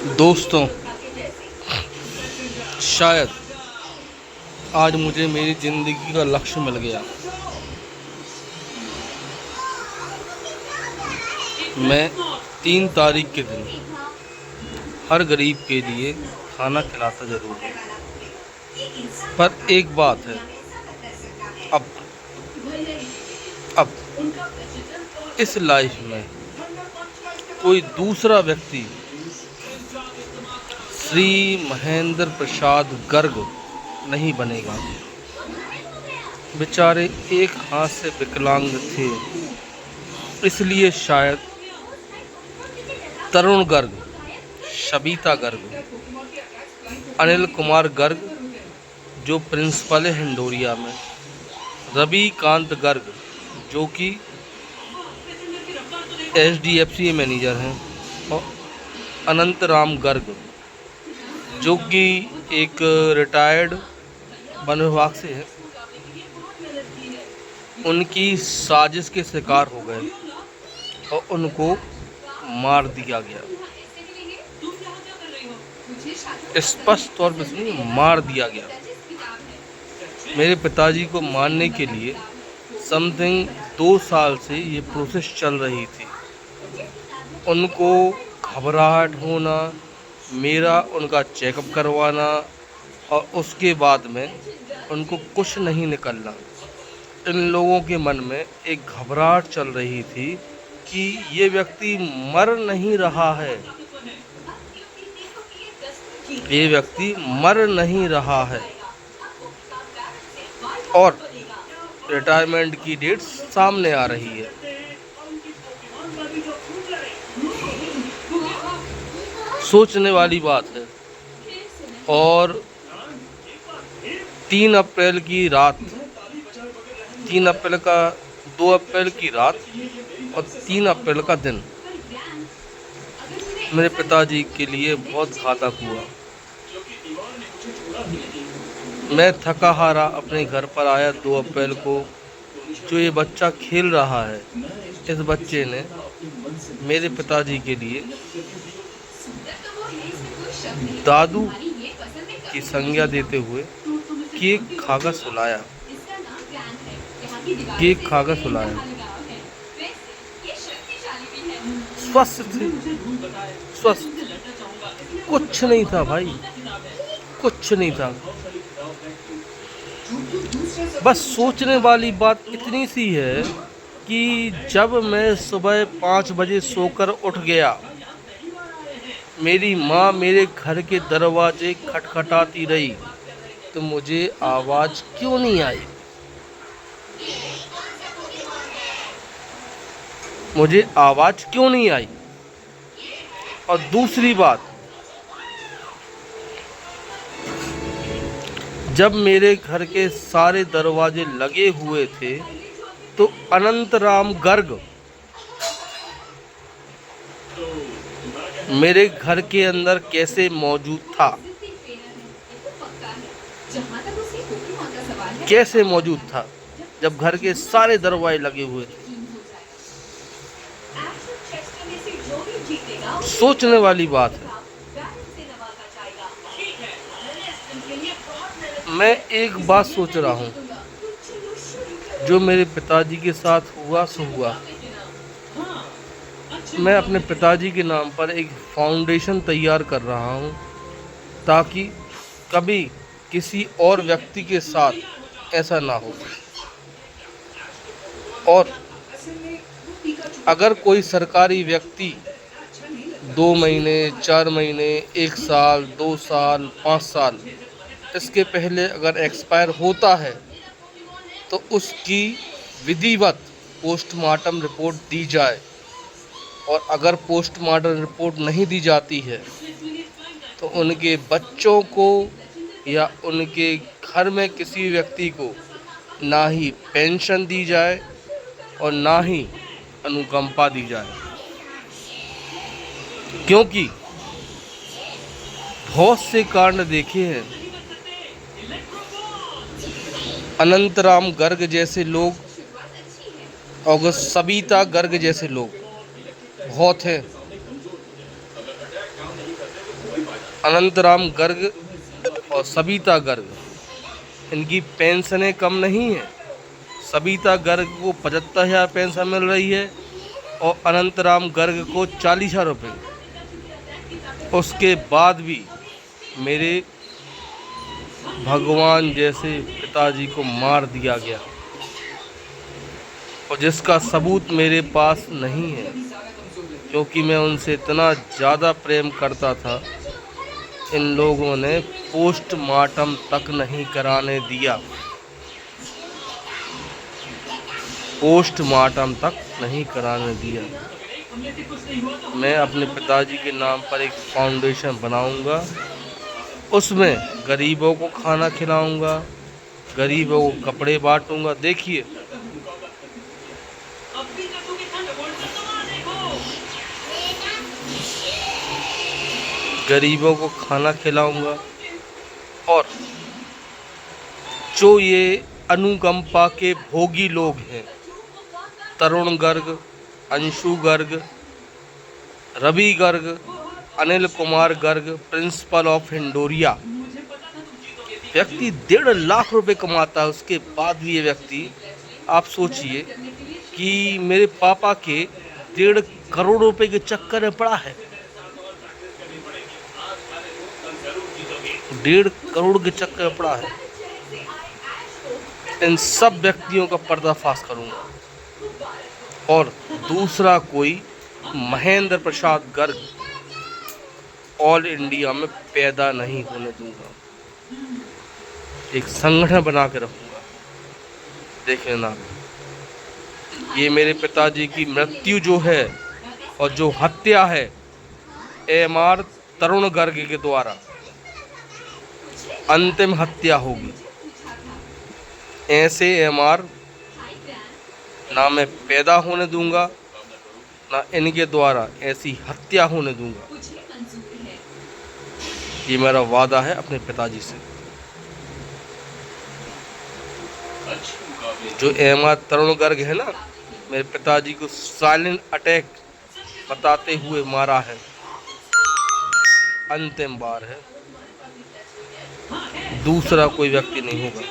दोस्तों, शायद आज मुझे मेरी ज़िंदगी का लक्ष्य मिल गया। मैं 3 तारीख के दिन हर गरीब के लिए खाना खिलाता ज़रूर हूँ, पर एक बात है, अब अब इस लाइफ में कोई दूसरा व्यक्ति श्री महेंद्र प्रसाद गर्ग नहीं बनेगा। बेचारे एक हाथ से विकलांग थे, इसलिए शायद तरुण गर्ग, शबीता गर्ग, अनिल कुमार गर्ग जो प्रिंसिपल है हिंडोरिया में, रवि कांत गर्ग जो कि HDFC मैनेजर हैं, और अनंत राम गर्ग जो कि एक रिटायर्ड वन विभाग से है, उनकी साजिश के शिकार हो गए और उनको मार दिया गया। स्पष्ट तौर पर सुनिए, मार दिया गया। मेरे पिताजी को मारने के लिए समथिंग 2 साल से ये प्रोसेस चल रही थी। उनको घबराहट होना, मेरा उनका चेकअप करवाना, और उसके बाद में उनको कुछ नहीं निकलना। इन लोगों के मन में एक घबराहट चल रही थी कि ये व्यक्ति मर नहीं रहा है, ये व्यक्ति मर नहीं रहा है, और रिटायरमेंट की डेट सामने आ रही है। सोचने वाली बात है। और 3 अप्रैल की रात, 3 अप्रैल का 2 अप्रैल की रात और 3 अप्रैल का दिन मेरे पिताजी के लिए बहुत घातक हुआ। मैं थका हारा अपने घर पर आया 2 अप्रैल को। जो ये बच्चा खेल रहा है, इस बच्चे ने मेरे पिताजी के लिए दादू की संज्ञा देते हुए केक खाकर सुलाया, केक खाकर सुलाया। स्वस्थ थे, स्वस्थ, कुछ नहीं था भाई, कुछ नहीं था। बस सोचने वाली बात इतनी सी है कि जब मैं सुबह 5 बजे सोकर उठ गया, मेरी माँ मेरे घर के दरवाजे खटखटाती रही, तो मुझे आवाज़ क्यों नहीं आई? मुझे आवाज़ क्यों नहीं आई? और दूसरी बात, जब मेरे घर के सारे दरवाजे लगे हुए थे, तो अनंत राम गर्ग मेरे घर के अंदर कैसे मौजूद था? कैसे मौजूद था जब घर के सारे दरवाजे लगे हुए थे? सोचने वाली बात है। मैं एक बात सोच रहा हूँ, जो मेरे पिताजी के साथ हुआ सो हुआ। मैं अपने पिताजी के नाम पर एक फाउंडेशन तैयार कर रहा हूँ, ताकि कभी किसी और व्यक्ति के साथ ऐसा ना हो। और अगर कोई सरकारी व्यक्ति 2 महीने, 4 महीने, 1 साल, 2 साल, 5 साल इसके पहले अगर एक्सपायर होता है, तो उसकी विधिवत पोस्टमार्टम रिपोर्ट दी जाए। और अगर पोस्टमार्टम रिपोर्ट नहीं दी जाती है, तो उनके बच्चों को या उनके घर में किसी व्यक्ति को ना ही पेंशन दी जाए और ना ही अनुकंपा दी जाए। क्योंकि बहुत से कांड देखे हैं, अनंतराम गर्ग जैसे लोग और सबिता गर्ग जैसे लोग बहुत हैं। अनंतराम गर्ग और सबिता गर्ग, इनकी पेंशनें कम नहीं हैं। सबिता गर्ग को 75,000 पेंशन मिल रही है और अनंतराम गर्ग को 40,000 रुपये। उसके बाद भी मेरे भगवान जैसे पिताजी को मार दिया गया, और जिसका सबूत मेरे पास नहीं है, क्योंकि मैं उनसे इतना ज़्यादा प्रेम करता था। इन लोगों ने पोस्टमार्टम तक नहीं कराने दिया, पोस्टमार्टम तक नहीं कराने दिया। मैं अपने पिताजी के नाम पर एक फाउंडेशन बनाऊंगा, उसमें गरीबों को खाना खिलाऊंगा, गरीबों को कपड़े बांटूंगा। देखिए, गरीबों को खाना खिलाऊंगा। और जो ये अनुकंपा के भोगी लोग हैं, तरुण गर्ग, अंशु गर्ग, रवि गर्ग, अनिल कुमार गर्ग, प्रिंसिपल ऑफ हिंडोरिया, व्यक्ति 1.5 लाख रुपए कमाता है, उसके बाद भी ये व्यक्ति, आप सोचिए कि मेरे पापा के 1.5 करोड़ रुपए के चक्कर में पड़ा है। 1.5 करोड़ के चक्कर में पड़ा है। इन सब व्यक्तियों का पर्दाफाश करूंगा। और दूसरा कोई महेंद्र प्रसाद गर्ग ऑल इंडिया में पैदा नहीं होने दूंगा। एक संगठन बना के रखूंगा। देख लेना, ये मेरे पिताजी की मृत्यु जो है और जो हत्या है, एमआर तरुण गर्ग के द्वारा अंतिम हत्या होगी। ऐसे एमआर ना मैं पैदा होने दूंगा, ना इनके द्वारा ऐसी हत्या होने दूंगा। ये मेरा वादा है अपने पिताजी से। जो एमआर तरुण गर्ग है ना, मेरे पिताजी को साइलेंट अटैक बताते हुए मारा है, अंतिम बार है। दूसरा कोई व्यक्ति नहीं होगा।